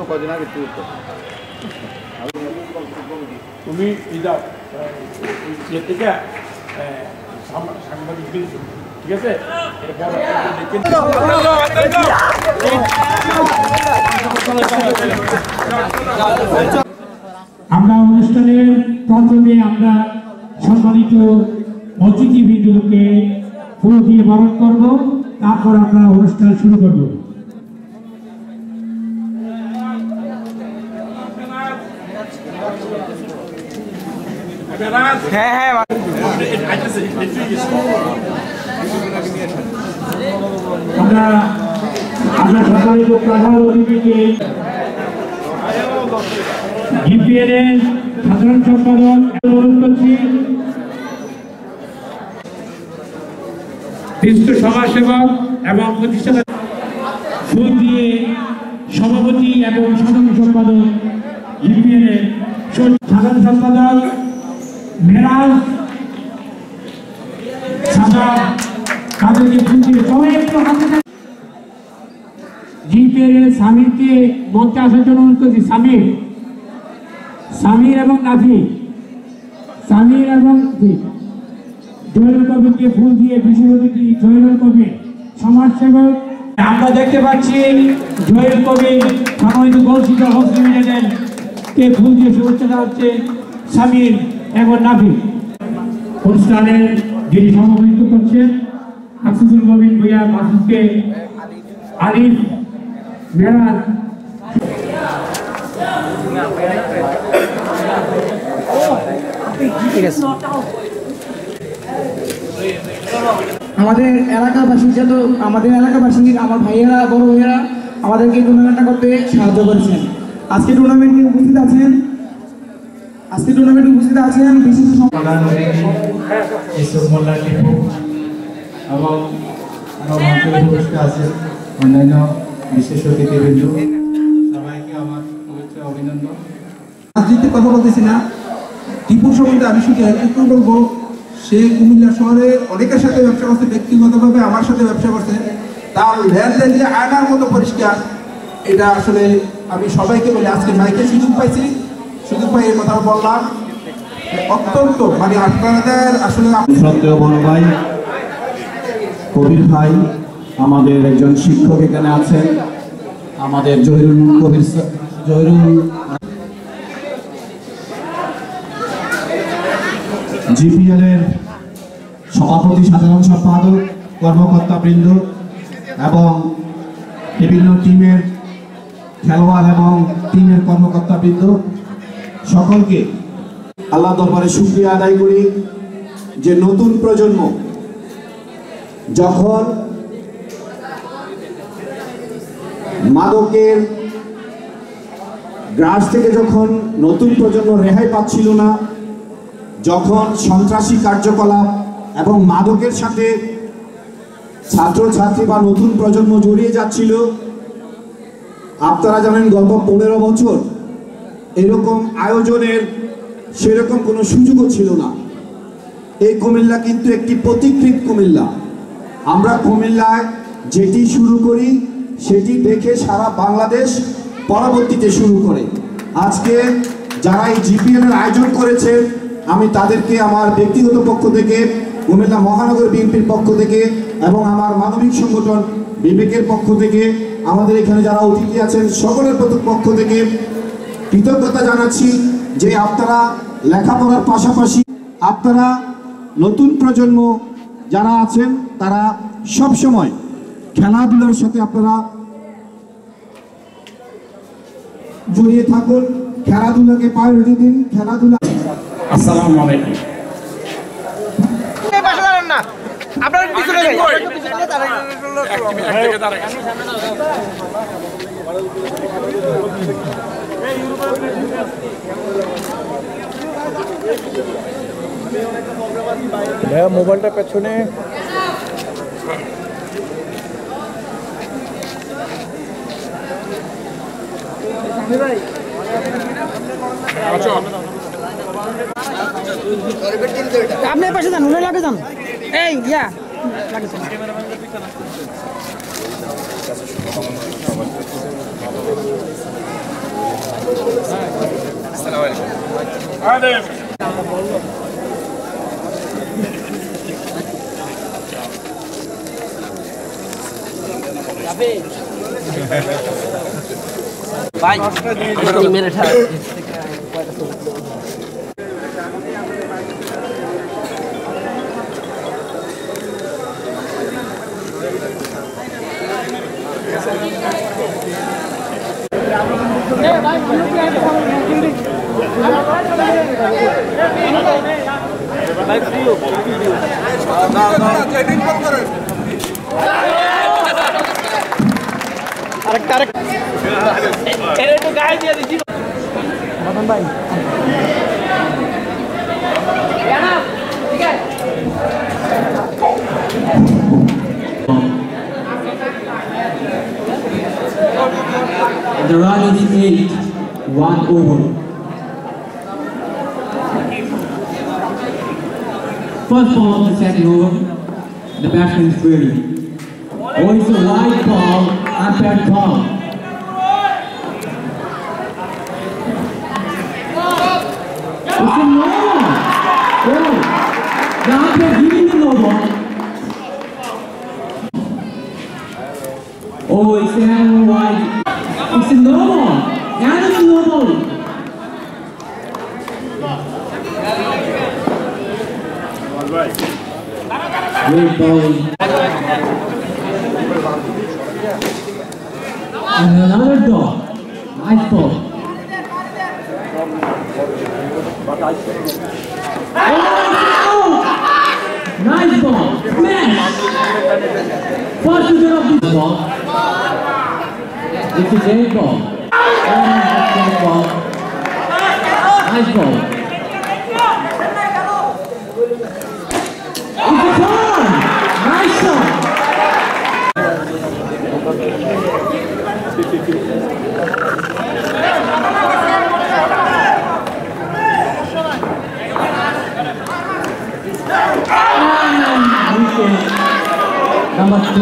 কদিন আগে তুমি যাও থেকে সাংবাদিক ঠিক আছে আমরা অনুষ্ঠানের প্রথমে আমরা সম্মানিত অতিথিবৃন্দকে ফুল দিয়ে বরণ করব, তারপর আমরা অনুষ্ঠান শুরু করব। আমরা সম্মানিত প্রধান অতিথিকে জিপিএনের সাধারণ সম্পাদক অনুরোধ করছি। বিশিষ্ট সমাজসেবক এবং প্রতিষ্ঠাতা ফুল দিয়ে সভাপতি এবং সাধারণ সম্পাদক জিপিএনের সাধারণ সম্পাদক মেরাজ সাদা তাদেরকে ফুল দিয়ে সবাই একটু হাতে জিপিএনের সামিরকে মঞ্চে আসার জন্য অনুরোধ করছি। সামির এবং নাফি, সামির এবং জয়নুল কবিরকে ফুল দিয়ে বিশেষ অতিথি জয়নুল কবির সমাজসেবক। আমরা দেখতে পাচ্ছি জয়নুল কবির সম্মানিত গৌসিত হক লিমিটেডের কে ফুল দিয়ে শুভেচ্ছা জানাচ্ছে সামির এবং নাফি। অনুষ্ঠানের যিনি সভাপতিত্ব করছেন আফসুল কবির ভূঁইয়া, মাসুদকে আলিফ মেরাজ। আমাদের এলাকাবাসী আমার ভাইয়েরা বড় ভাইয়েরা আমাদেরকে টুর্নামেন্টটা করতে সাহায্য করেছেন। আজকে টুর্নামেন্টে উপস্থিত আছেন বিশিষ্ট এবং অন্যান্য বিশেষ অতিথিবৃন্দ, সবাইকে আমার শুভেচ্ছা অভিনন্দন। রাজনীতির কথা বলতেছি না, টিপুর সম্বন্ধে আমি শুধু একটু বলবো, সে কুমিল্লা শহরে অনেকের সাথে ব্যবসা করছে, ব্যক্তিগতভাবে আমার সাথে ব্যবসা করছে, তার লেনদেন দিয়ে আয়নার মতো পরিষ্কার। এটা আসলে আমি সবাইকে বলি, আজকে মাইকে সুযোগ পাই এই কথা বললাম। অত্যন্ত মানে আপনাদের আসলে শ্রদ্ধেয় বড় ভাই কবির ভাই, আমাদের একজন শিক্ষক এখানে আছেন, আমাদের জহিরুল জিপিএলের সভাপতি, সাধারণ সম্পাদক, কর্মকর্তাবৃন্দ এবং বিভিন্ন টিমের খেলোয়াড় এবং টিমের কর্মকর্তাবৃন্দ, সকলকে আল্লাহ দরবারে শুকরিয়া আদায় করি যে নতুন প্রজন্ম যখন মাদকের গ্রাস থেকে যখন নতুন প্রজন্ম রেহাই পাচ্ছিল না, যখন সন্ত্রাসী কার্যকলাপ এবং মাদকের সাথে ছাত্রছাত্রী বা নতুন প্রজন্ম জড়িয়ে যাচ্ছিল, আপনারা জানেন গত 15 বছর এরকম আয়োজনের সেরকম কোনো সুযোগও ছিল না। এই কুমিল্লা কিন্তু একটি পথিকৃত কুমিল্লা। আমরা কুমিল্লায় যেটি শুরু করি সেটি দেখে সারা বাংলাদেশ পরবর্তীতে শুরু করে। আজকে যারা এই জিপিএলের আয়োজন করেছে, আমি তাদেরকে আমার ব্যক্তিগত পক্ষ থেকে, কুমিল্লা মহানগর বিএনপির পক্ষ থেকে এবং আমার মানবিক সংগঠন বিবেকের পক্ষ থেকে, আমাদের এখানে যারা অতিথি আছেন সকলের পক্ষ থেকে কৃতজ্ঞতা জানাচ্ছি যে আপনারা লেখাপড়ার পাশাপাশি আপনারা নতুন প্রজন্ম যারা আছেন তারা সব সময় খেলাধুলার সাথে আপনারা জড়িয়ে থাকুন, খেলাধুলাকে প্রায়োরিটি দিন। খেলাধুলা। আসসালামু আলাইকুম। আপনারা পিছনে যান। ভাইয়া মোবাইলটা পেছনে। আপনার পাশে যান, উনি লাগে যান। এই ইয়া লাগে ভাই মেরে ঠাড়া The run is 8, 1 over. First ball of the second over, the batsman is ready. Oh, it's a wide ball, umpire call. It's a no ball. Oh, the umpire giving the no ball. Oh, it's a hand wide. It's a no ball. And it's a no ball. Great bowling. And another dog. Nice ball. Oh, nice ball. Smash. First to get off this ball. It's a great ball. Great ball. Nice ball. It's a turn! Nice shot! Number 3.